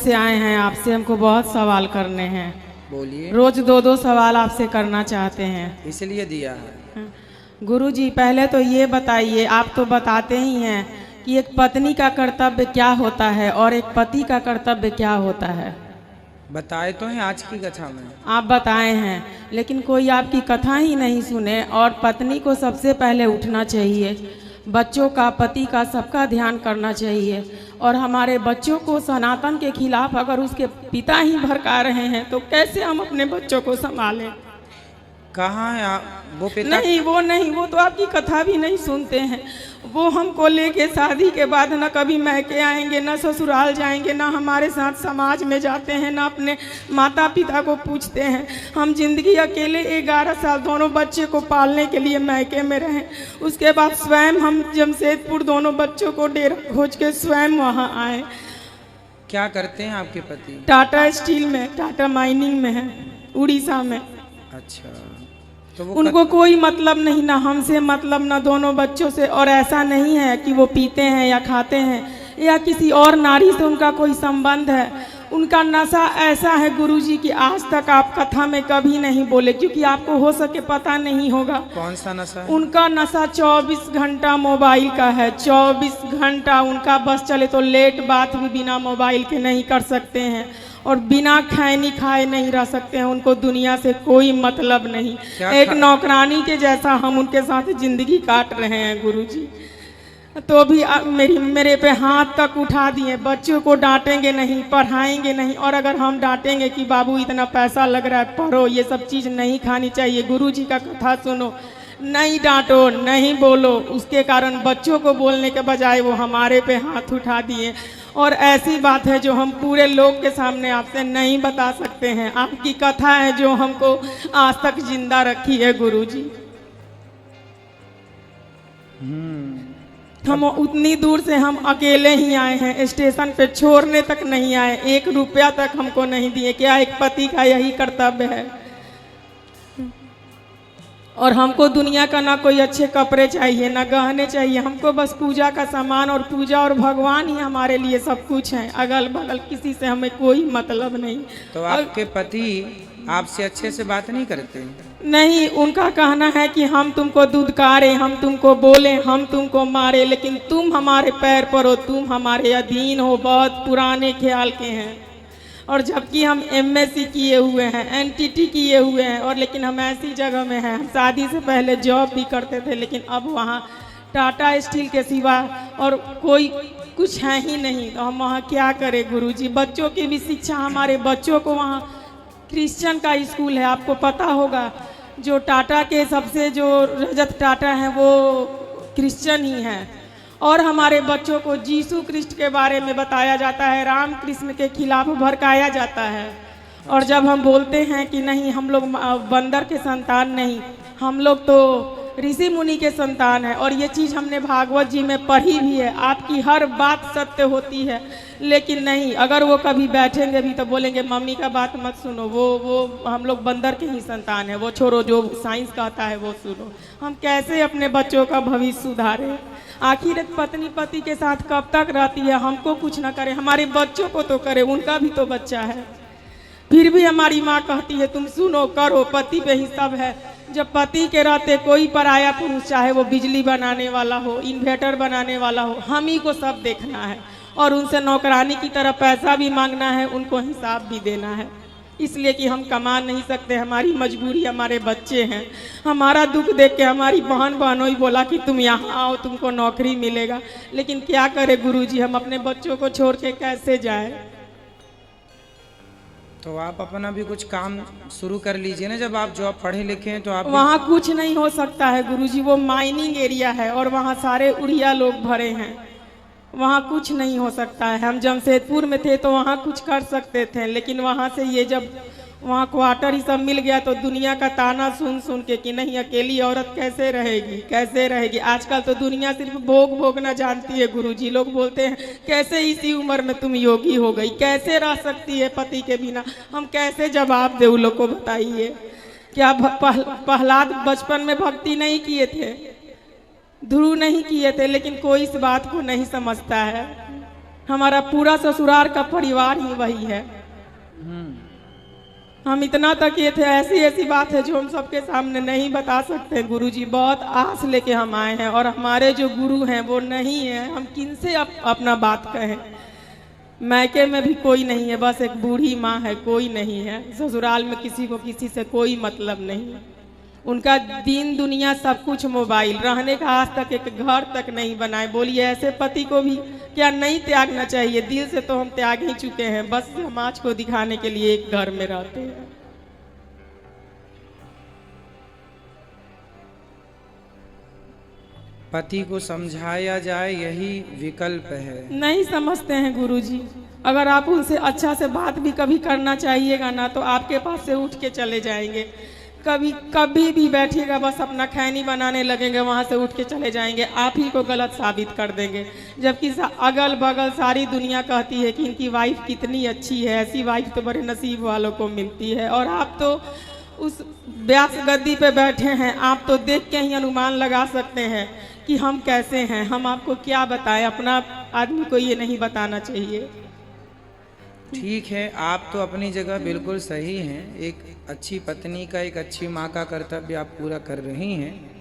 से आए हैं, आपसे हमको बहुत सवाल करने हैं। बोलिए। रोज दो दो सवाल आपसे करना चाहते हैं। इसलिए दिया है। गुरुजी पहले तो ये बताइए, आप तो बताते ही हैं कि एक पत्नी का कर्तव्य क्या होता है और एक पति का कर्तव्य क्या होता है। बताए तो हैं आज की कथा में। आप बताए हैं, लेकिन कोई आपकी कथा ही नहीं सुने। और पत्नी को सबसे पहले उठना चाहिए, बच्चों का, पति का, सबका ध्यान करना चाहिए। और हमारे बच्चों को सनातन के खिलाफ अगर उसके पिता ही भड़का रहे हैं तो कैसे हम अपने बच्चों को संभालें। कहाँ है आप? वो पिता नहीं, वो तो आपकी कथा भी नहीं सुनते हैं। वो हमको लेके शादी के बाद न कभी मैके आएंगे, न ससुराल जाएंगे, न हमारे साथ समाज में जाते हैं, न अपने माता पिता को पूछते हैं। हम जिंदगी अकेले 11 साल दोनों बच्चे को पालने के लिए मैके में रहे। उसके बाद स्वयं हम जमशेदपुर दोनों बच्चों को डेरा खोज के स्वयं वहाँ आए। क्या करते हैं आपके पति? टाटा स्टील में, टाटा माइनिंग में है, उड़ीसा में। अच्छा, तो वो उनको कोई मतलब नहीं, ना हमसे मतलब, ना दोनों बच्चों से। और ऐसा नहीं है कि वो पीते हैं या खाते हैं या किसी और नारी से उनका कोई संबंध है। उनका नशा ऐसा है गुरुजी कि आज तक आप कथा में कभी नहीं बोले, क्योंकि आपको हो सके पता नहीं होगा। कौन सा नशा है? उनका नशा 24 घंटा मोबाइल का है। 24 घंटा उनका बस चले तो लेट बात भी बिना मोबाइल के नहीं कर सकते हैं और बिना खैनी खाए नहीं रह सकते हैं। उनको दुनिया से कोई मतलब नहीं। एक नौकरानी के जैसा हम उनके साथ जिंदगी काट रहे हैं गुरुजी। तो भी मेरे पे हाथ तक उठा दिए। बच्चों को डांटेंगे नहीं, पढ़ाएंगे नहीं। और अगर हम डांटेंगे कि बाबू इतना पैसा लग रहा है, पढ़ो, ये सब चीज़ नहीं खानी चाहिए, गुरुजी का कथा सुनो, नहीं डांटो, नहीं बोलो, उसके कारण बच्चों को बोलने के बजाय वो हमारे पे हाथ उठा दिए। और ऐसी बात है जो हम पूरे लोग के सामने आपसे नहीं बता सकते हैं। आपकी कथा है जो हमको आज तक जिंदा रखी है गुरुजी। हम उतनी दूर से हम अकेले ही आए हैं, स्टेशन पे छोड़ने तक नहीं आए, 1 रुपया तक हमको नहीं दिए। क्या एक पति का यही कर्तव्य है? और हमको दुनिया का ना कोई अच्छे कपड़े चाहिए, ना गहने चाहिए। हमको बस पूजा का सामान, और पूजा और भगवान ही हमारे लिए सब कुछ है। अगल बगल किसी से हमें कोई मतलब नहीं। तो आपके पति आपसे अच्छे से बात नहीं करते? नहीं, उनका कहना है कि हम तुमको दुदकारे, हम तुमको बोले, हम तुमको मारे, लेकिन तुम हमारे पैर पर हो, तुम हमारे अधीन हो। बहुत पुराने ख्याल के हैं। और जबकि हम MSc किए हुए हैं, NTT किए हुए हैं, और लेकिन हम ऐसी जगह में हैं। हम शादी से पहले जॉब भी करते थे, लेकिन अब वहाँ टाटा स्टील के सिवा और कोई कुछ है ही नहीं। तो हम वहाँ क्या करें गुरुजी? बच्चों की भी शिक्षा, हमारे बच्चों को वहाँ क्रिश्चियन का स्कूल है, आपको पता होगा। जो टाटा के सबसे जो रजत टाटा हैं वो क्रिश्चियन ही हैं। और हमारे बच्चों को यीशु क्रिस्ट के बारे में बताया जाता है, राम कृष्ण के खिलाफ भड़काया जाता है। और जब हम बोलते हैं कि नहीं, हम लोग बंदर के संतान नहीं, हम लोग तो ऋषि मुनि के संतान है। और ये चीज़ हमने भागवत जी में पढ़ी भी है। आपकी हर बात सत्य होती है, लेकिन नहीं, अगर वो कभी बैठेंगे भी तो बोलेंगे मम्मी का बात मत सुनो, वो हम लोग बंदर के ही संतान है, वो छोड़ो, जो साइंस कहता है वो सुनो। हम कैसे अपने बच्चों का भविष्य सुधारें? आखिर एक पत्नी पति के साथ कब तक रहती है? हमको कुछ ना करे, हमारे बच्चों को तो करे, उनका भी तो बच्चा है। फिर भी हमारी माँ कहती है तुम सुनो, करो, पति पे ही सब है। जब पति के रहते कोई पराया पुरुष, चाहे वो बिजली बनाने वाला हो, इन्वर्टर बनाने वाला हो, हम ही को सब देखना है। और उनसे नौकरानी की तरह पैसा भी मांगना है, उनको हिसाब भी देना है। इसलिए कि हम कमा नहीं सकते, हमारी मजबूरी, हमारे बच्चे हैं। हमारा दुख देख के हमारी बहनों ही बोला कि तुम यहाँ आओ, तुमको नौकरी मिलेगा। लेकिन क्या करें गुरुजी, हम अपने बच्चों को छोड़ के कैसे जाए? तो आप अपना भी कुछ काम शुरू कर लीजिए ना। जब आप जॉब पढ़े लिखे हैं तो आप वहाँ कुछ नहीं हो सकता है गुरुजी, वो माइनिंग एरिया है और वहाँ सारे उड़िया लोग भरे हैं। वहाँ कुछ नहीं हो सकता है। हम जमशेदपुर में थे तो वहाँ कुछ कर सकते थे, लेकिन वहाँ से ये जब वहाँ क्वार्टर ही सब मिल गया तो दुनिया का ताना सुन सुन के कि नहीं, अकेली औरत कैसे रहेगी, कैसे रहेगी। आजकल तो दुनिया सिर्फ भोगना जानती है गुरुजी। लोग बोलते हैं कैसे इसी उम्र में तुम योगी हो गई, कैसे रह सकती है पति के बिना। हम कैसे जवाब दे उन लोग को, बताइए। क्या प्रहलाद बचपन में भक्ति नहीं किए थे, ध्रुव नहीं किए थे, लेकिन कोई इस बात को नहीं समझता है। हमारा पूरा ससुराल का परिवार ही वही है। हम इतना तक ये थे, ऐसी ऐसी बात है जो हम सबके सामने नहीं बता सकते। गुरुजी बहुत आस लेके हम आए हैं और हमारे जो गुरु हैं वो नहीं है। हम किनसे अपना बात कहें। मैके में भी कोई नहीं है, बस एक बूढ़ी माँ है, कोई नहीं है। ससुराल में किसी को किसी से कोई मतलब नहीं है। उनका दीन दुनिया सब कुछ मोबाइल, रहने का आज तक एक घर तक नहीं बनाए। बोलिए ऐसे पति को भी क्या नहीं त्यागना चाहिए? दिल से तो हम त्याग ही चुके हैं, बस समाज को दिखाने के लिए एक घर में रहते हैं। पति को समझाया जाए यही विकल्प है। नहीं समझते हैं गुरुजी। अगर आप उनसे अच्छा से बात भी कभी करना चाहिएगा ना तो आपके पास से उठ के चले जाएंगे। कभी भी बैठिएगा बस अपना खैनी बनाने लगेंगे, वहाँ से उठ के चले जाएंगे, आप ही को गलत साबित कर देंगे। जबकि अगल बगल सारी दुनिया कहती है कि इनकी वाइफ कितनी अच्छी है, ऐसी वाइफ तो बड़े नसीब वालों को मिलती है। और आप तो उस व्यास गद्दी पे बैठे हैं, आप तो देख के ही अनुमान लगा सकते हैं कि हम कैसे हैं। हम आपको क्या बताएं, अपना आदमी को ये नहीं बताना चाहिए। ठीक है, आप तो अपनी जगह बिल्कुल सही हैं। एक अच्छी पत्नी का, एक अच्छी माँ का कर्तव्य आप पूरा कर रही हैं।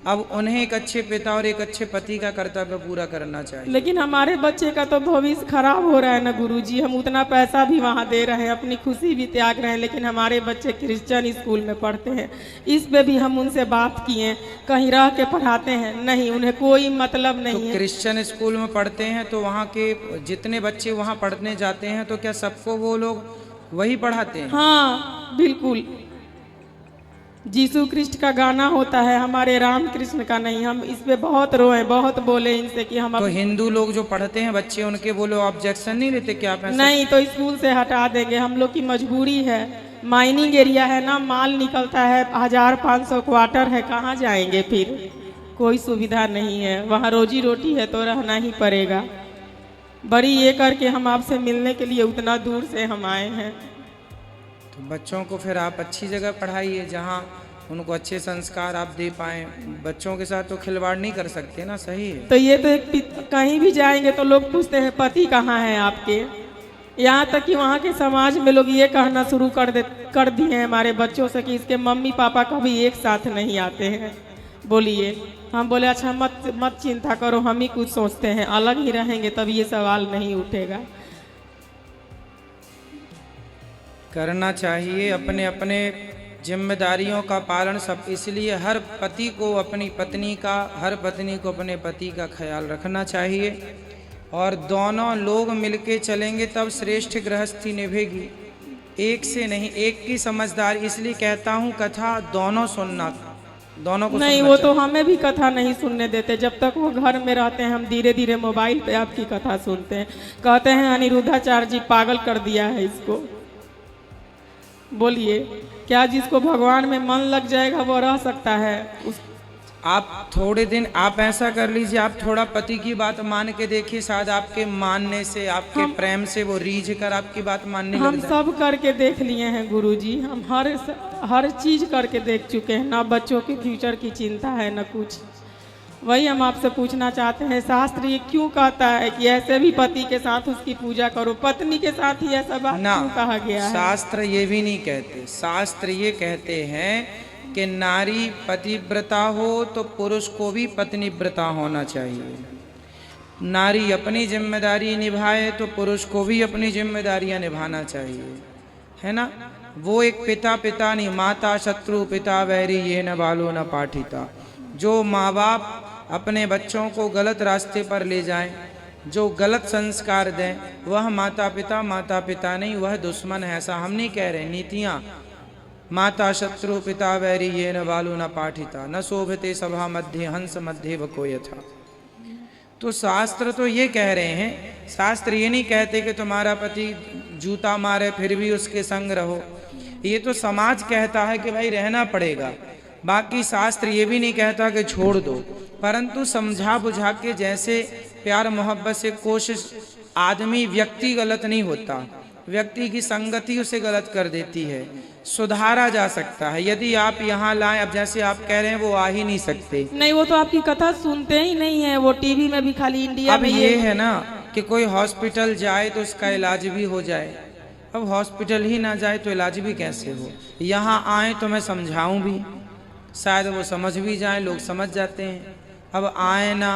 अब उन्हें एक अच्छे पिता और एक अच्छे पति का कर्तव्य पूरा करना चाहिए। लेकिन हमारे बच्चे का तो भविष्य खराब हो रहा है ना गुरुजी। हम उतना पैसा भी वहाँ दे रहे हैं, अपनी खुशी भी त्याग रहे हैं, लेकिन हमारे बच्चे क्रिश्चियन स्कूल में पढ़ते हैं। इस पे भी हम उनसे बात किए, कहीं रह के पढ़ाते हैं, नहीं, उन्हें कोई मतलब नहीं है। क्रिश्चियन स्कूल में पढ़ते हैं तो वहाँ के जितने बच्चे वहाँ पढ़ने जाते हैं तो क्या सबको वो लोग वही पढ़ाते हैं? हाँ बिल्कुल। जीसू कृष्ण का गाना होता है, हमारे राम कृष्ण का नहीं। हम इस पे बहुत रोए, बहुत बोले इनसे कि हम तो हिंदू लोग जो पढ़ते हैं बच्चे, उनके वो लोग ऑब्जेक्शन नहीं लेते क्या? नहीं, तो स्कूल से हटा देंगे। हम लोग की मजबूरी है, माइनिंग एरिया है ना, माल निकलता है, 1500 क्वार्टर है, कहाँ जाएंगे फिर? कोई सुविधा नहीं है वहाँ। रोजी रोटी है तो रहना ही पड़ेगा। बड़ी ये करके हम आपसे मिलने के लिए उतना दूर से हम आए हैं। तो बच्चों को फिर आप अच्छी जगह पढ़ाइए जहाँ उनको अच्छे संस्कार आप दे पाएँ। बच्चों के साथ तो खिलवाड़ नहीं कर सकते ना, सही है। तो ये तो कहीं भी जाएंगे तो लोग पूछते हैं पति कहाँ है आपके। यहाँ तक कि वहाँ के समाज में लोग ये कहना शुरू कर दिए हैं हमारे बच्चों से कि इसके मम्मी पापा कभी एक साथ नहीं आते हैं। बोलिए, हम बोले अच्छा मत चिंता करो, हम ही कुछ सोचते हैं, अलग ही रहेंगे तब ये सवाल नहीं उठेगा। करना चाहिए अपने अपने जिम्मेदारियों का पालन सब। इसलिए हर पति को अपनी पत्नी का, हर पत्नी को अपने पति का ख्याल रखना चाहिए और दोनों लोग मिलके चलेंगे तब श्रेष्ठ गृहस्थी निभेगी। एक से नहीं, एक की समझदारी। इसलिए कहता हूँ कथा दोनों सुनना, दोनों को नहीं। वो तो हमें भी कथा नहीं सुनने देते। जब तक वो घर में रहते हैं हम धीरे धीरे मोबाइल पे आपकी कथा सुनते हैं। कहते हैं अनिरुद्धाचार्य जी पागल कर दिया है इसको। बोलिए, क्या जिसको भगवान में मन लग जाएगा वो रह सकता है? आप थोड़े दिन आप ऐसा कर लीजिए, आप थोड़ा पति की बात मान के देखिए, शायद आपके मानने से, आपके प्रेम से वो रीझ कर आपकी बात मानने लग जाए। हम सब करके देख लिए हैं गुरुजी, हम हर चीज करके देख चुके हैं। ना बच्चों के फ्यूचर की चिंता है ना कुछ। वही हम आपसे पूछना चाहते हैं, शास्त्र ये क्यों कहता है कि ऐसे भी पति के साथ उसकी पूजा करो, पत्नी के साथ ही ऐसा बात क्यों कहा गया है? शास्त्र ये भी नहीं कहते। शास्त्र ये कहते हैं कि नारी पतिव्रता हो तो पुरुष को भी पत्नीव्रता होना चाहिए। नारी अपनी जिम्मेदारी निभाए तो पुरुष को भी अपनी जिम्मेदारियां निभाना चाहिए, है ना? वो एक पिता नहीं, माता शत्रु पिता वैरी ये न बालो न पाठिता। जो माँ बाप अपने बच्चों को गलत रास्ते पर ले जाएं, जो गलत संस्कार दें, वह माता पिता नहीं, वह दुश्मन है। ऐसा हम नहीं कह रहे। नीतियाँ माता शत्रु पिता वैरी ये न बालू न पाठिता न शोभते सभा मध्य हंस मध्य वको यथा। तो शास्त्र तो ये कह रहे हैं, शास्त्र ये नहीं कहते कि तुम्हारा पति जूता मारे फिर भी उसके संग रहो। ये तो समाज कहता है कि भाई रहना पड़ेगा। बाकी शास्त्र ये भी नहीं कहता कि छोड़ दो, परंतु समझा बुझा के जैसे प्यार मोहब्बत से कोशिश। आदमी व्यक्ति गलत नहीं होता, व्यक्ति की संगति उसे गलत कर देती है। सुधारा जा सकता है यदि आप यहाँ लाएं। अब जैसे आप कह रहे हैं वो आ ही नहीं सकते। नहीं, वो तो आपकी कथा सुनते ही नहीं है, वो टीवी में भी खाली इंडिया अब में ये है ना, कि कोई हॉस्पिटल जाए तो उसका इलाज भी हो जाए। अब हॉस्पिटल ही ना जाए तो इलाज भी कैसे हो। यहाँ आए तो मैं समझाऊं भी, शायद वो समझ भी जाए, लोग समझ जाते हैं। अब आए ना,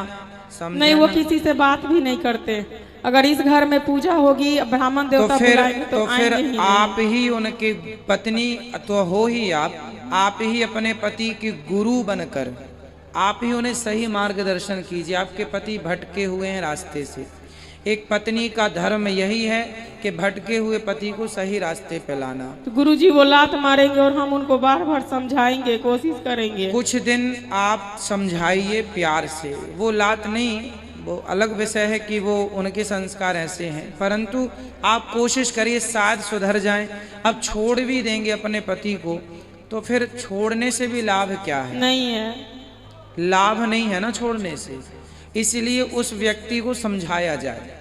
समझे नहीं, वो ना, किसी से बात भी नहीं करते। अगर इस घर में पूजा होगी, ब्राह्मण देवता बुलाएंगे तो फिर आएंगे ही आप ही उनके पत्नी तो हो ही, आप ही अपने पति के गुरु बनकर आप ही उन्हें सही मार्गदर्शन कीजिए। आपके पति भटके हुए हैं रास्ते से। एक पत्नी का धर्म यही है कि भटके हुए पति को सही रास्ते पे लाना। तो गुरुजी वो लात मारेंगे और हम उनको बार बार समझाएंगे, कोशिश करेंगे। कुछ दिन आप समझाइए प्यार से, वो लात नहीं, वो अलग विषय है कि वो उनके संस्कार ऐसे हैं, परंतु आप कोशिश करिए शायद सुधर जाएं। अब छोड़ भी देंगे अपने पति को तो फिर छोड़ने से भी लाभ क्या है? नहीं है, लाभ नहीं है ना छोड़ने से। इसलिए उस व्यक्ति को समझाया जाए,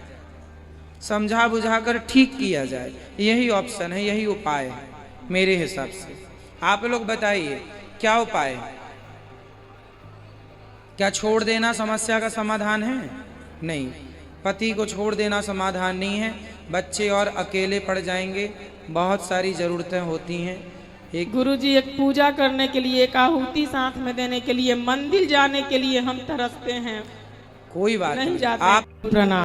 समझा बुझाकर ठीक किया जाए। यही ऑप्शन है, यही उपाय है मेरे हिसाब से। आप लोग बताइए क्या उपाय है? क्या छोड़ देना समस्या का समाधान है? नहीं, पति को छोड़ देना समाधान नहीं है। बच्चे और अकेले पड़ जाएंगे, बहुत सारी ज़रूरतें होती हैं। एक गुरुजी एक पूजा करने के लिए, एक आहुति साथ में देने के लिए, मंदिर जाने के लिए हम तरसते हैं, कोई बात नहीं नहीं, जाते। आप प्रणाम।